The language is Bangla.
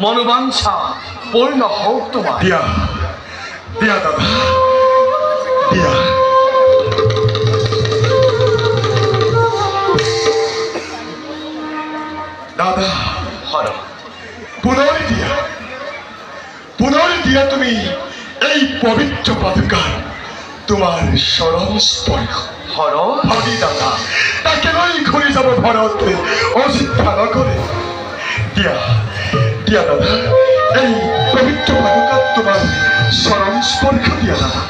মনোবাঞ্ছা পূর্ণ হোক তোমার। দিয়া দিয়া দাদা দিয়া। দাদা হর পুনর দিয়া তুমি এই পবিত্র পাদুকার তোমার স্মরণ স্পর্শ। হর হরি দাদা তাকে নই ঘুরে যাব ভরত অসিদ্ধা ন করে। দিয়া দিয়া দাদা এই পবিত্র পাদুকার তোমার স্মরণ স্পর্শ দিয়া দাদা।